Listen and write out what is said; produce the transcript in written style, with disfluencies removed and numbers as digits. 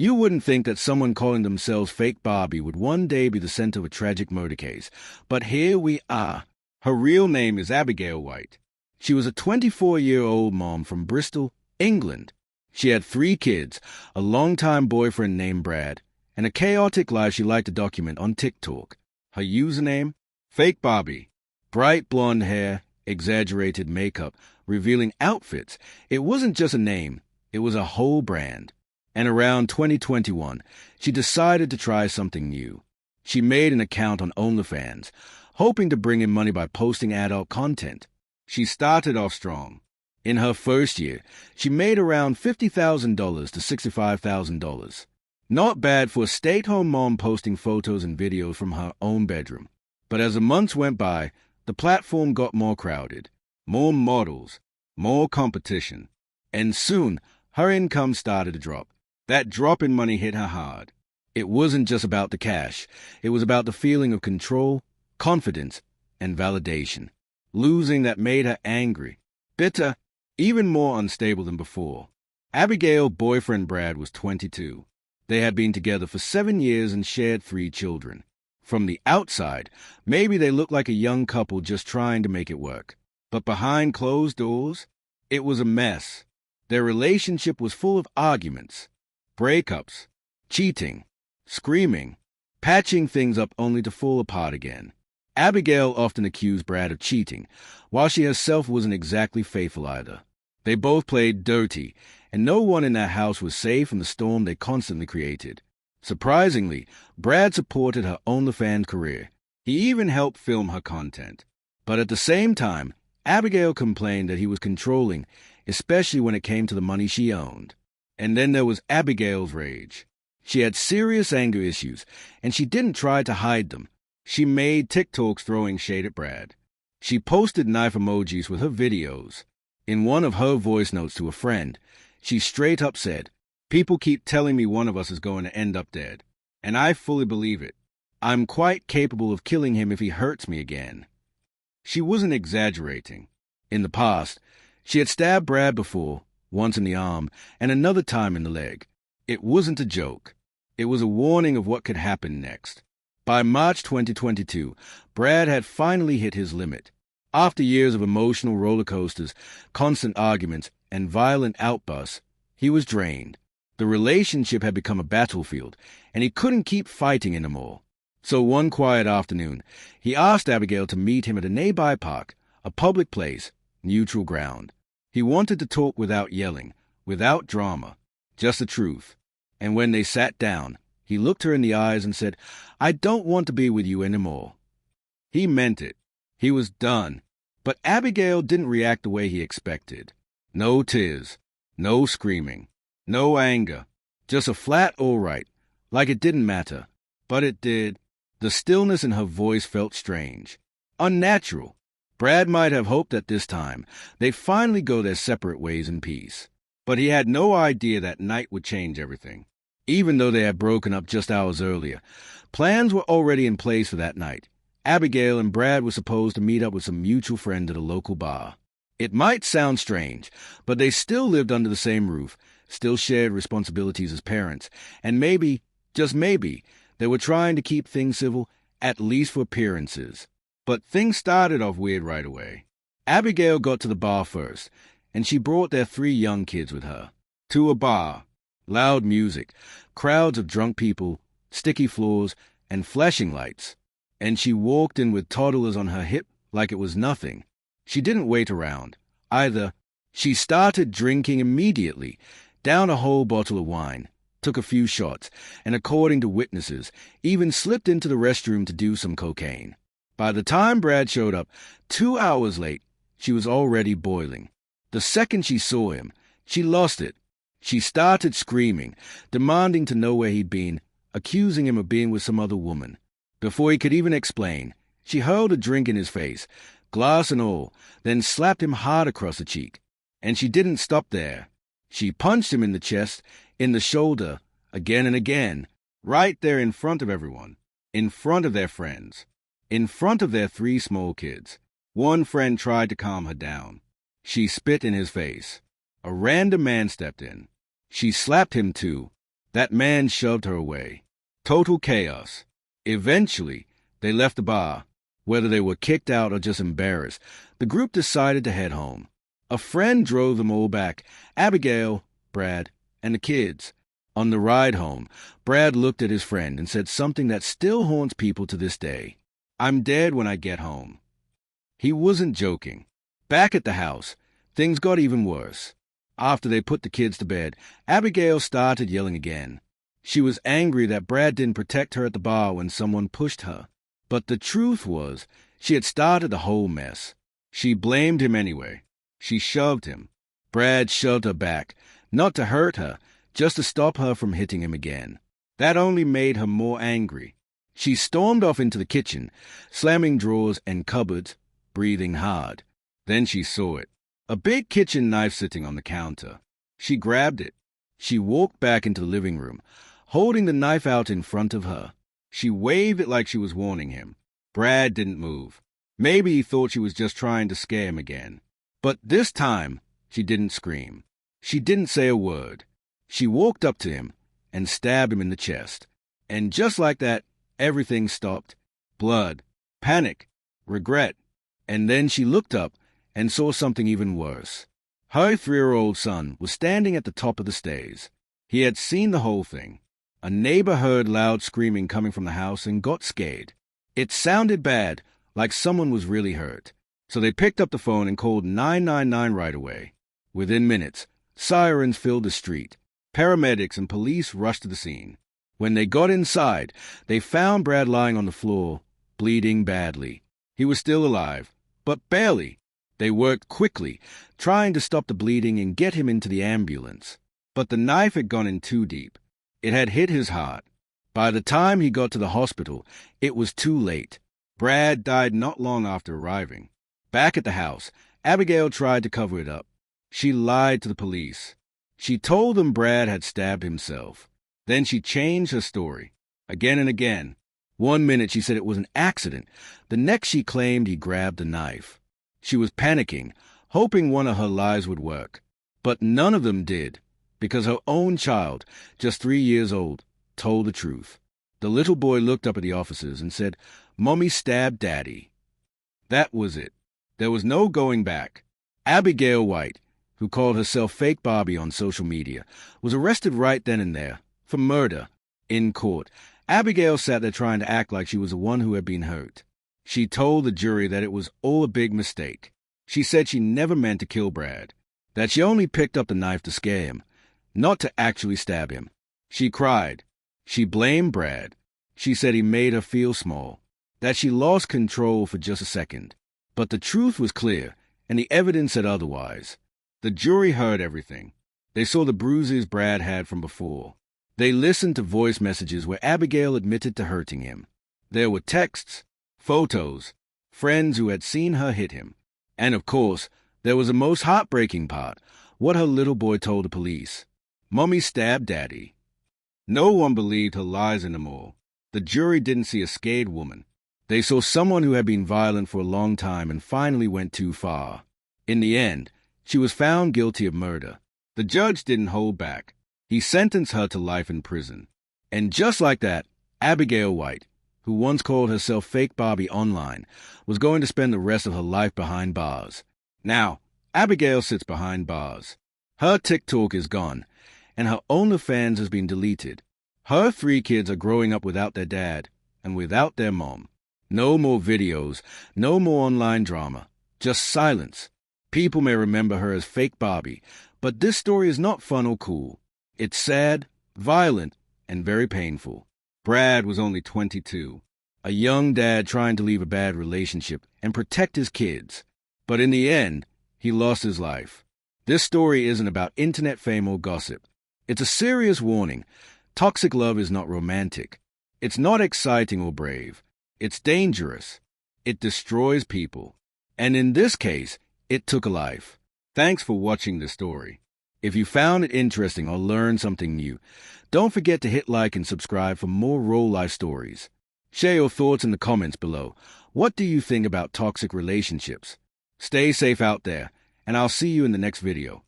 You wouldn't think that someone calling themselves Fake Barbie would one day be the center of a tragic murder case, but here we are. Her real name is Abigail White. She was a 24-year-old mom from Bristol, England. She had 3 kids, a longtime boyfriend named Brad, and a chaotic life she liked to document on TikTok. Her username? Fake Barbie. Bright blonde hair, exaggerated makeup, revealing outfits. It wasn't just a name, it was a whole brand. And around 2021, she decided to try something new. She made an account on OnlyFans, hoping to bring in money by posting adult content. She started off strong. In her first year, she made around $50,000 to $65,000. Not bad for a stay-at-home mom posting photos and videos from her own bedroom. But as the months went by, the platform got more crowded, more models, more competition. And soon, her income started to drop. That drop in money hit her hard. It wasn't just about the cash. It was about the feeling of control, confidence, and validation. Losing that made her angry, bitter, even more unstable than before. Abigail's boyfriend Brad was 22. They had been together for 7 years and shared 3 children. From the outside, maybe they looked like a young couple just trying to make it work. But behind closed doors, it was a mess. Their relationship was full of arguments, breakups, cheating, screaming, patching things up only to fall apart again. Abigail often accused Brad of cheating, while she herself wasn't exactly faithful either. They both played dirty, and no one in that house was safe from the storm they constantly created. Surprisingly, Brad supported her OnlyFans career. He even helped film her content. But at the same time, Abigail complained that he was controlling, especially when it came to the money she owned. And then there was Abigail's rage. She had serious anger issues, and she didn't try to hide them. She made TikToks throwing shade at Brad. She posted knife emojis with her videos. In one of her voice notes to a friend, she straight up said, "People keep telling me one of us is going to end up dead, and I fully believe it. I'm quite capable of killing him if he hurts me again." She wasn't exaggerating. In the past, she had stabbed Brad before, once in the arm and another time in the leg. It wasn't a joke. It was a warning of what could happen next. By March 2022, Brad had finally hit his limit. After years of emotional roller coasters, constant arguments, and violent outbursts, he was drained. The relationship had become a battlefield, and he couldn't keep fighting anymore. So one quiet afternoon, he asked Abigail to meet him at a nearby park, a public place, neutral ground. He wanted to talk without yelling, without drama, just the truth. And when they sat down, he looked her in the eyes and said, "I don't want to be with you anymore." He meant it. He was done. But Abigail didn't react the way he expected. No tears, no screaming, no anger, just a flat all right, like it didn't matter. But it did. The stillness in her voice felt strange, unnatural. Brad might have hoped that this time they'd finally go their separate ways in peace. But he had no idea that night would change everything. Even though they had broken up just hours earlier, plans were already in place for that night. Abigail and Brad were supposed to meet up with some mutual friend at a local bar. It might sound strange, but they still lived under the same roof, still shared responsibilities as parents, and maybe, just maybe, they were trying to keep things civil, at least for appearances. But things started off weird right away. Abigail got to the bar first, and she brought their 3 young kids with her. To a bar. Loud music, crowds of drunk people, sticky floors, and flashing lights. And she walked in with toddlers on her hip like it was nothing. She didn't wait around, either. She started drinking immediately, down a whole bottle of wine, took a few shots, and according to witnesses, even slipped into the restroom to do some cocaine. By the time Brad showed up, 2 hours late, she was already boiling. The second she saw him, she lost it. She started screaming, demanding to know where he'd been, accusing him of being with some other woman. Before he could even explain, she hurled a drink in his face, glass and all, then slapped him hard across the cheek. And she didn't stop there. She punched him in the chest, in the shoulder, again and again, right there in front of everyone, in front of their friends, in front of their 3 small kids. One friend tried to calm her down. She spit in his face. A random man stepped in. She slapped him too, That man shoved her away. Total chaos. Eventually, they left the bar. Whether they were kicked out or just embarrassed, the group decided to head home. A friend drove them all back, Abigail, Brad, and the kids. On the ride home, Brad looked at his friend and said something that still haunts people to this day. "I'm dead when I get home." He wasn't joking. Back at the house, things got even worse. After they put the kids to bed, Abigail started yelling again. She was angry that Brad didn't protect her at the bar when someone pushed her. But the truth was, she had started the whole mess. She blamed him anyway. She shoved him. Brad shoved her back, not to hurt her, just to stop her from hitting him again. That only made her more angry. She stormed off into the kitchen, slamming drawers and cupboards, breathing hard. Then she saw it. A big kitchen knife sitting on the counter. She grabbed it. She walked back into the living room, holding the knife out in front of her. She waved it like she was warning him. Brad didn't move. Maybe he thought she was just trying to scare him again. But this time, she didn't scream. She didn't say a word. She walked up to him and stabbed him in the chest. And just like that, everything stopped. Blood, panic, regret. And then she looked up and saw something even worse. Her 3-year-old son was standing at the top of the stairs. He had seen the whole thing. A neighbor heard loud screaming coming from the house and got scared. It sounded bad, like someone was really hurt. So they picked up the phone and called 999 right away. Within minutes, sirens filled the street. Paramedics and police rushed to the scene. When they got inside, they found Brad lying on the floor, bleeding badly. He was still alive, but barely. They worked quickly, trying to stop the bleeding and get him into the ambulance. But the knife had gone in too deep. It had hit his heart. By the time he got to the hospital, it was too late. Brad died not long after arriving. Back at the house, Abigail tried to cover it up. She lied to the police. She told them Brad had stabbed himself. Then she changed her story, again and again. One minute she said it was an accident. The next she claimed he grabbed the knife. She was panicking, hoping one of her lies would work. But none of them did, because her own child, just 3 years old, told the truth. The little boy looked up at the officers and said, "Mommy stabbed Daddy." That was it. There was no going back. Abigail White, who called herself Fake Barbie on social media, was arrested right then and there for murder. In court, Abigail sat there trying to act like she was the one who had been hurt. She told the jury that it was all a big mistake. She said she never meant to kill Brad, that she only picked up the knife to scare him, not to actually stab him. She cried. She blamed Brad. She said he made her feel small, that she lost control for just a second. But the truth was clear, and the evidence said otherwise. The jury heard everything. They saw the bruises Brad had from before. They listened to voice messages where Abigail admitted to hurting him. There were texts, photos, friends who had seen her hit him. And of course, there was the most heartbreaking part, what her little boy told the police. Mommy stabbed Daddy. No one believed her lies anymore. The jury didn't see a scared woman. They saw someone who had been violent for a long time and finally went too far. In the end, she was found guilty of murder. The judge didn't hold back. He sentenced her to life in prison. And just like that, Abigail White, who once called herself Fake Barbie online, was going to spend the rest of her life behind bars. Now, Abigail sits behind bars. Her TikTok is gone, and her OnlyFans has been deleted. Her 3 kids are growing up without their dad and without their mom. No more videos, no more online drama, just silence. People may remember her as Fake Barbie, but this story is not fun or cool. It's sad, violent, and very painful. Brad was only 22, a young dad trying to leave a bad relationship and protect his kids. But in the end, he lost his life. This story isn't about internet fame or gossip. It's a serious warning. Toxic love is not romantic. It's not exciting or brave. It's dangerous. It destroys people. And in this case, it took a life. Thanks for watching this story. If you found it interesting or learned something new, don't forget to hit like and subscribe for more real life stories. Share your thoughts in the comments below. What do you think about toxic relationships? Stay safe out there, and I'll see you in the next video.